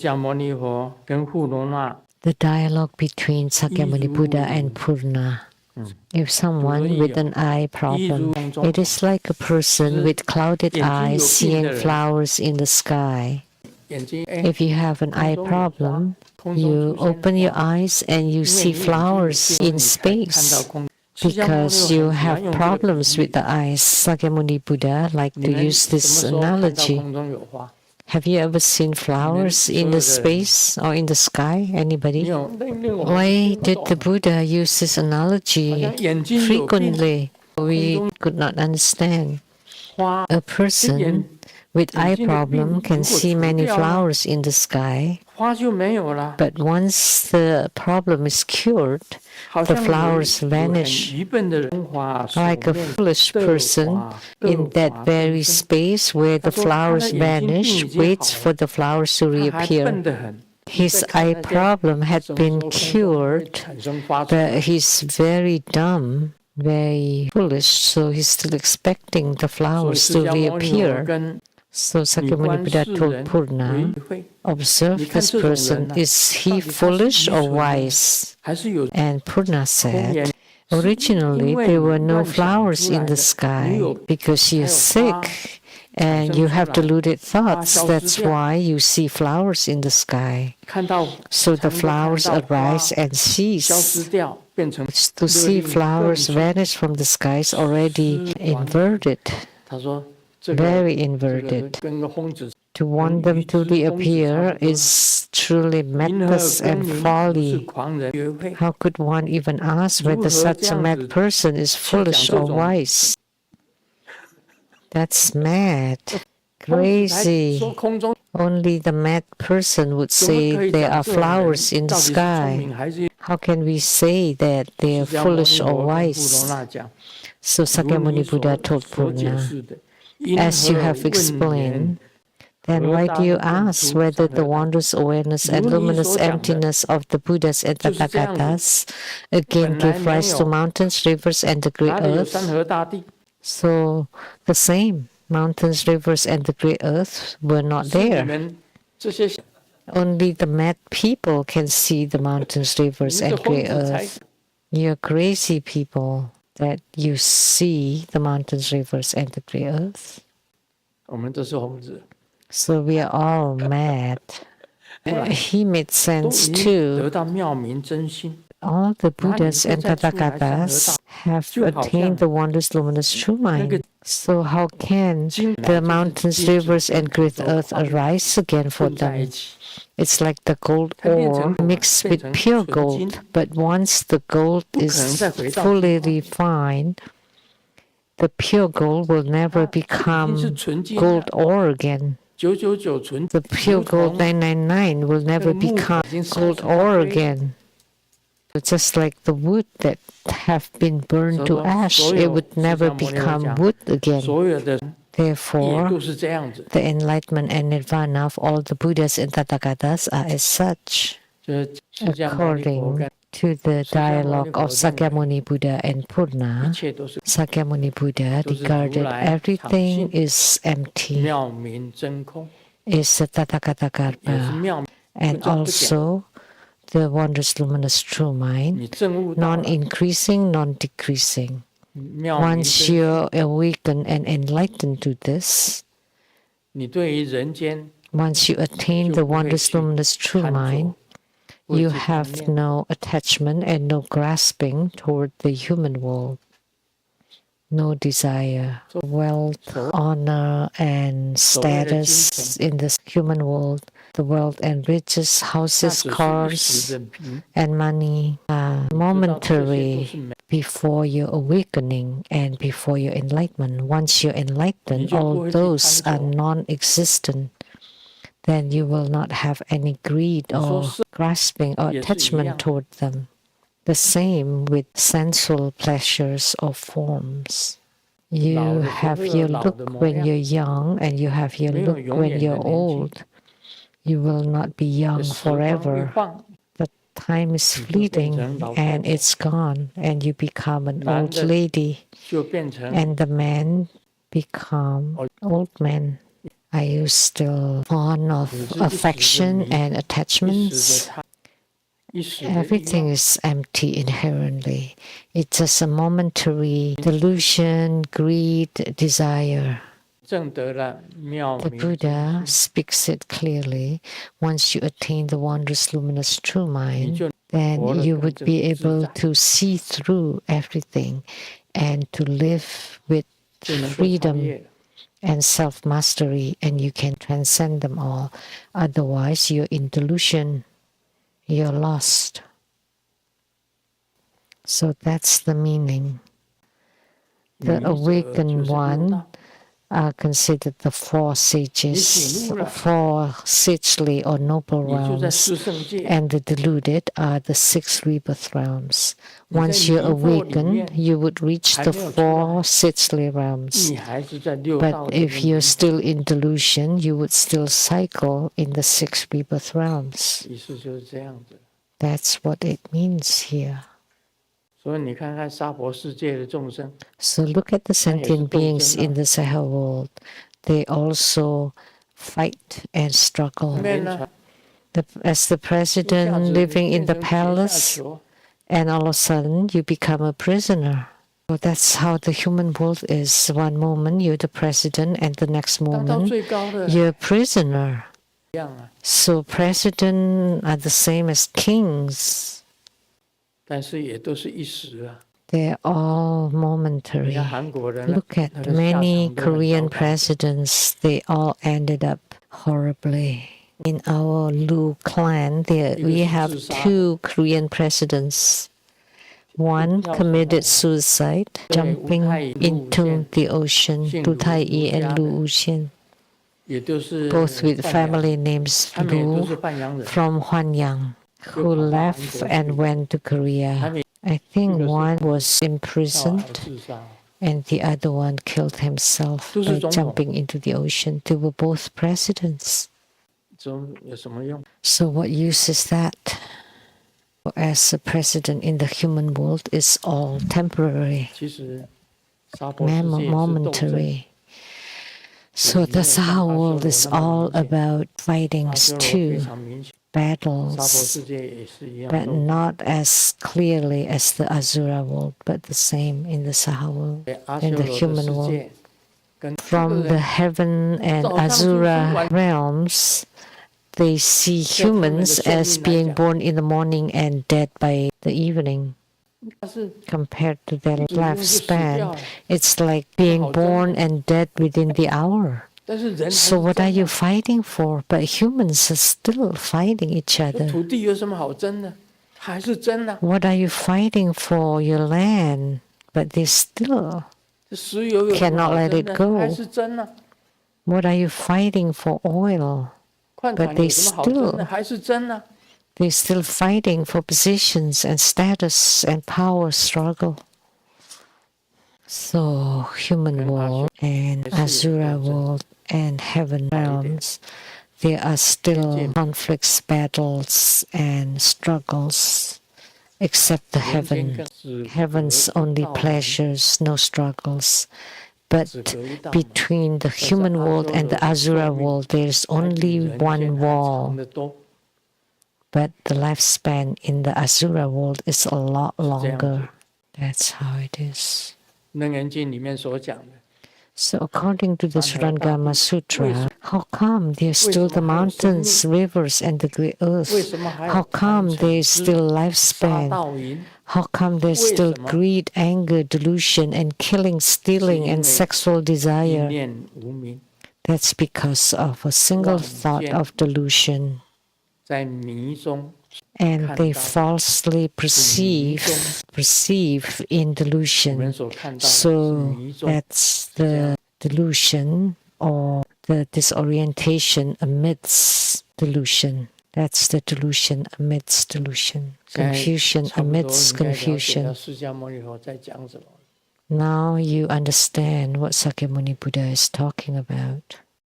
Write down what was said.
The dialogue between Sakyamuni Buddha and Purna. If someone with an eye problem, it is like a person with clouded eyes seeing flowers in the sky. If you have an eye problem, you open your eyes and you see flowers in space. Because you have problems with the eyes, Sakyamuni Buddha like to use this analogy. Have you ever seen flowers in the space or in the sky? Anybody? Why did the Buddha use this analogy frequently? We could not understand. A person with eye problem can see many flowers in the sky, but once the problem is cured, the flowers vanish. Like a foolish person in that very space where the flowers vanish waits for the flowers to reappear. His eye problem had been cured, but he's very dumb, very foolish, so he's still expecting the flowers to reappear. So Sakyamuni Buddha told Purna, observe this person, is he foolish or wise? And Purna said, originally there were no flowers in the sky because you're sick and you have deluded thoughts. That's why you see flowers in the sky. So the flowers arise and cease. To see flowers vanish from the sky is already inverted. Very inverted. To want them to reappear is truly madness and folly. How could one even ask whether such a mad person is foolish or wise? That's mad, crazy. Only the mad person would say there are flowers in the sky. How can we say that they are foolish or wise? So Sakyamuni Buddha told Purna, as you have explained, then why do you ask whether the wondrous awareness and luminous emptiness of the Buddhas and tathagatas again give rise to mountains, rivers, and the great earth? So the same mountains, rivers, and the great earth were not there. Only the mad people can see the mountains, rivers, and great earth. You're crazy people that you see the mountains, rivers, and the great earth. So we are all mad. He made sense too. All the Buddhas and tathagatas have attained the wondrous luminous true mind. So how can the mountains, rivers, and great earth arise again for them? It's like the gold ore mixed with pure gold. But once the gold is fully refined, the pure gold will never become gold ore again. The pure gold 999 will never become gold ore again. Just like the wood that have been burned to ash, it would never become wood again. Therefore, the enlightenment and nirvana of all the Buddhas and tathagatas are as such. According to the dialogue of Sakyamuni Buddha and Purna, Sakyamuni Buddha regarded everything is empty, is a tathagata karma, and also the wondrous luminous true mind, non-increasing, non-decreasing. Once you're awakened and enlightened to this, once you attain the wondrous luminous true mind, you have no attachment and no grasping toward the human world. No desire, wealth, honor, and status in this human world. The world and riches, houses, cars, and money are momentary before your awakening and before your enlightenment. Once you're enlightened, all those are non-existent. Then you will not have any greed or grasping or attachment toward them. The same with sensual pleasures or forms. You have your look when you're young and you have your look when you're old. You will not be young forever. The time is fleeting and it's gone, and you become an old lady, and the man become old man. Are you still fond of affection and attachments? Everything is empty inherently. It's just a momentary delusion, greed, desire. The Buddha speaks it clearly. Once you attain the wondrous, luminous true mind, then you would be able to see through everything and to live with freedom and self-mastery, and you can transcend them all. Otherwise, you're in delusion. You're lost. So that's the meaning. The awakened one are considered the four sages, four sagely or noble realms, and the deluded are the six rebirth realms. Once you awaken, you would reach the four sagely realms. But if you're still in delusion, you would still cycle in the six rebirth realms. That's what it means here. So look at the sentient beings in the Saha world. They also fight and struggle. As the president living in the palace, and all of a sudden you become a prisoner. So that's how the human world is. One moment you're the president, and the next moment you're a prisoner. So presidents are the same as kings. They're all momentary. Look at many Korean presidents, they all ended up horribly. In our Lu clan, we have two Korean presidents. One committed suicide, jumping into the ocean, Lu Tai-yi and Lu Wuxian, both with family names Lu from Hwanyang, who left and went to Korea. I think one was imprisoned and the other one killed himself by jumping into the ocean. They were both presidents. So what use is that? As a president in the human world is all temporary, momentary. So the Saha world is all about fightings too, battles, but not as clearly as the Asura world, but the same in the Saha world, in the human world. From the heaven and Asura realms, they see humans as being born in the morning and dead by the evening. Compared to their lifespan, it's like being born and dead within the hour. So what are you fighting for? But humans are still fighting each other. What are you fighting for? Your land. But they still cannot let it go. What are you fighting for? Oil. But they're still fighting for positions and status and power struggle. So human world and Asura world and heaven realms, there are still conflicts, battles and struggles, except the heaven. Heaven's only pleasures, no struggles. But between the human world and the Asura world, there's only one wall. But the lifespan in the Asura world is a lot longer. That's how it is. So according to the Surangama Sutra, how come there's still the mountains, rivers, and the great earth? How come there's still lifespan? How come there's still greed, anger, delusion, and killing, stealing, and sexual desire? That's because of a single thought of delusion. And they falsely perceive in delusion. So that's the delusion or the disorientation amidst delusion. That's the delusion amidst delusion. Confusion amidst confusion. Now you understand what Sakyamuni Buddha is talking about.